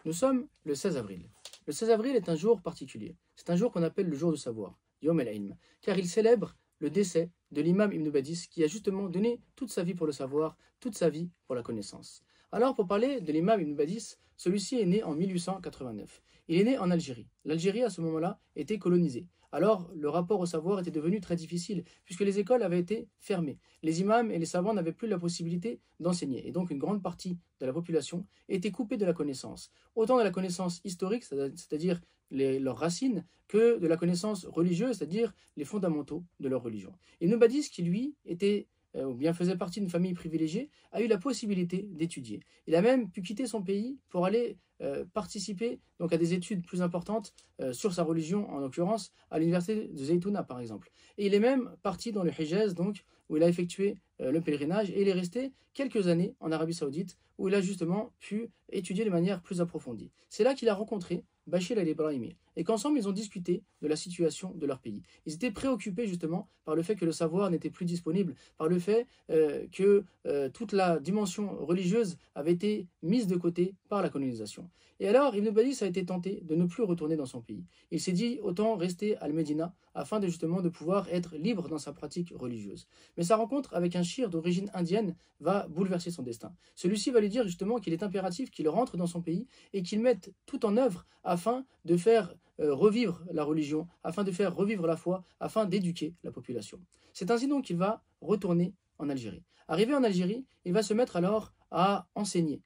Nous sommes le 16 avril. Le 16 avril est un jour particulier. C'est un jour qu'on appelle le jour du savoir, Yom el-Ilm, car il célèbre le décès de l'imam Ibn Badis qui a justement donné toute sa vie pour le savoir, toute sa vie pour la connaissance. Alors pour parler de l'imam Ibn Badis, celui-ci est né en 1889. Il est né en Algérie. L'Algérie à ce moment-là était colonisée. Alors le rapport au savoir était devenu très difficile puisque les écoles avaient été fermées. Les imams et les savants n'avaient plus la possibilité d'enseigner et donc une grande partie de la population était coupée de la connaissance. Autant de la connaissance historique, c'est-à-dire leurs racines, que de la connaissance religieuse, c'est-à-dire les fondamentaux de leur religion. Ibn Badis, qui lui était ou bien faisait partie d'une famille privilégiée, a eu la possibilité d'étudier. Il a même pu quitter son pays pour aller participer donc à des études plus importantes sur sa religion, en l'occurrence à l'université de Zaytouna par exemple. Et il est même parti dans le Hijaz, donc, où il a effectué le pèlerinage, et il est resté quelques années en Arabie Saoudite, où il a justement pu étudier de manière plus approfondie. C'est là qu'il a rencontré Bachir el-Ibrahimi, et qu'ensemble ils ont discuté de la situation de leur pays. Ils étaient préoccupés justement par le fait que le savoir n'était plus disponible, par le fait que toute la dimension religieuse avait été mise de côté par la colonisation. Et alors Ibn Badis a été tenté de ne plus retourner dans son pays. Il s'est dit autant rester à Al-Médina afin de justement de pouvoir être libre dans sa pratique religieuse. Mais sa rencontre avec un shir d'origine indienne va bouleverser son destin. Celui-ci va lui dire justement qu'il est impératif qu'il rentre dans son pays et qu'il mette tout en œuvre afin de faire revivre la religion, afin de faire revivre la foi, afin d'éduquer la population. C'est ainsi donc qu'il va retourner en Algérie. Arrivé en Algérie, il va se mettre alors à enseigner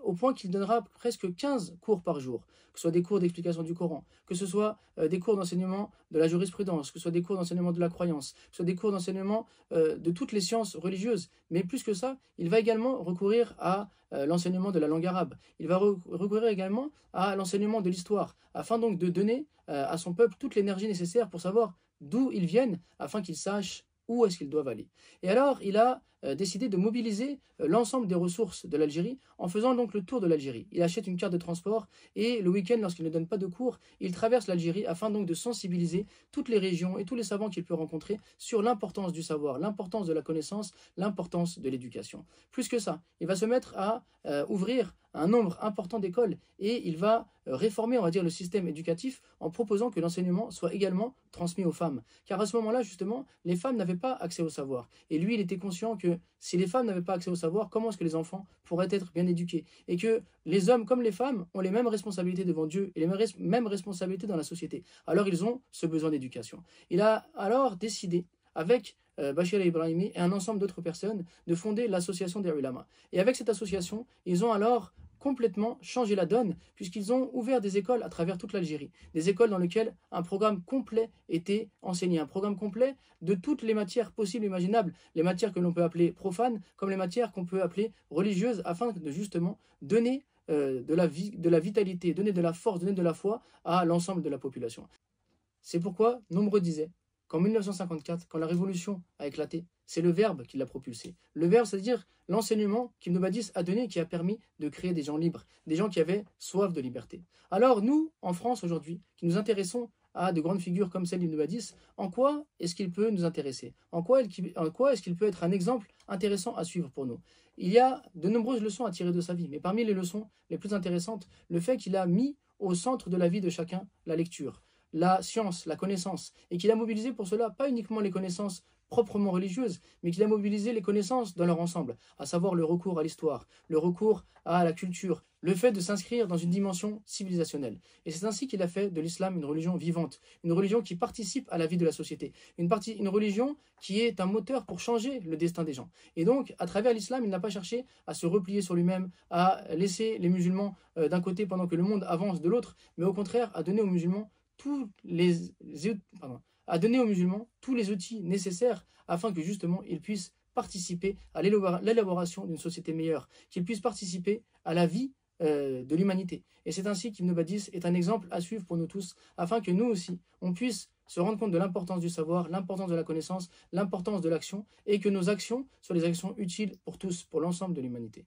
au point qu'il donnera presque 15 cours par jour, que ce soit des cours d'explication du Coran, que ce soit des cours d'enseignement de la jurisprudence, que ce soit des cours d'enseignement de la croyance, que ce soit des cours d'enseignement de toutes les sciences religieuses. Mais plus que ça, il va également recourir à l'enseignement de la langue arabe. Il va recourir également à l'enseignement de l'histoire, afin donc de donner à son peuple toute l'énergie nécessaire pour savoir d'où ils viennent, afin qu'ils sachent où est-ce qu'ils doivent aller. Et alors, il a décidé de mobiliser l'ensemble des ressources de l'Algérie en faisant donc le tour de l'Algérie. Il achète une carte de transport et le week-end, lorsqu'il ne donne pas de cours, il traverse l'Algérie afin donc de sensibiliser toutes les régions et tous les savants qu'il peut rencontrer sur l'importance du savoir, l'importance de la connaissance, l'importance de l'éducation. Plus que ça, il va se mettre à ouvrir un nombre important d'écoles et il va réformer, on va dire, le système éducatif en proposant que l'enseignement soit également transmis aux femmes. Car à ce moment-là, justement, les femmes n'avaient pas accès au savoir. Et lui, il était conscient que si les femmes n'avaient pas accès au savoir, comment est-ce que les enfants pourraient être bien éduqués? Et que les hommes comme les femmes ont les mêmes responsabilités devant Dieu et les mêmes responsabilités dans la société. Alors ils ont ce besoin d'éducation. Il a alors décidé, avec Bachir el-Ibrahimi et un ensemble d'autres personnes, de fonder l'association des ulama. Et avec cette association, ils ont alors complètement changé la donne puisqu'ils ont ouvert des écoles à travers toute l'Algérie, des écoles dans lesquelles un programme complet était enseigné, un programme complet de toutes les matières possibles et imaginables, les matières que l'on peut appeler profanes comme les matières qu'on peut appeler religieuses, afin de justement donner de la vitalité, donner de la force, donner de la foi à l'ensemble de la population. C'est pourquoi nombreux disaient qu'en 1954, quand la révolution a éclaté, c'est le verbe qui l'a propulsé. Le verbe, c'est-à-dire l'enseignement qu'Ibn Badis a donné, qui a permis de créer des gens libres, des gens qui avaient soif de liberté. Alors nous, en France aujourd'hui, qui nous intéressons à de grandes figures comme celle d'Ibn Badis, en quoi est-ce qu'il peut nous intéresser? En quoi est-ce qu'il peut être un exemple intéressant à suivre pour nous? Il y a de nombreuses leçons à tirer de sa vie, mais parmi les leçons les plus intéressantes, le fait qu'il a mis au centre de la vie de chacun la lecture, la science, la connaissance, et qu'il a mobilisé pour cela pas uniquement les connaissances proprement religieuses, mais qu'il a mobilisé les connaissances dans leur ensemble, à savoir le recours à l'histoire, le recours à la culture, le fait de s'inscrire dans une dimension civilisationnelle. Et c'est ainsi qu'il a fait de l'islam une religion vivante, une religion qui participe à la vie de la société, une religion qui est un moteur pour changer le destin des gens. Et donc, à travers l'islam, il n'a pas cherché à se replier sur lui-même, à laisser les musulmans d'un côté pendant que le monde avance de l'autre, mais au contraire à donner aux musulmans à donner aux musulmans tous les outils nécessaires afin que justement ils puissent participer à l'élaboration d'une société meilleure, qu'ils puissent participer à la vie de l'humanité. Et c'est ainsi qu'Ibn Badis est un exemple à suivre pour nous tous, afin que nous aussi, on puisse se rendre compte de l'importance du savoir, l'importance de la connaissance, l'importance de l'action, et que nos actions soient des actions utiles pour tous, pour l'ensemble de l'humanité.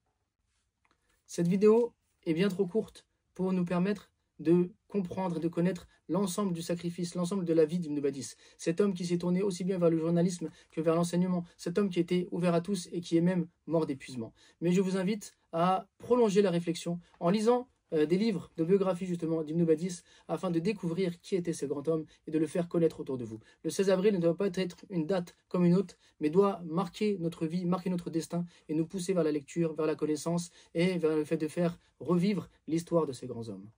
Cette vidéo est bien trop courte pour nous permettre de comprendre et de connaître l'ensemble du sacrifice, l'ensemble de la vie d'Ibn Badis. Cet homme qui s'est tourné aussi bien vers le journalisme que vers l'enseignement, cet homme qui était ouvert à tous et qui est même mort d'épuisement. Mais je vous invite à prolonger la réflexion en lisant des livres de biographie justement d'Ibn Badis afin de découvrir qui était ce grand homme et de le faire connaître autour de vous. Le 16 avril ne doit pas être une date comme une autre, mais doit marquer notre vie, marquer notre destin et nous pousser vers la lecture, vers la connaissance et vers le fait de faire revivre l'histoire de ces grands hommes.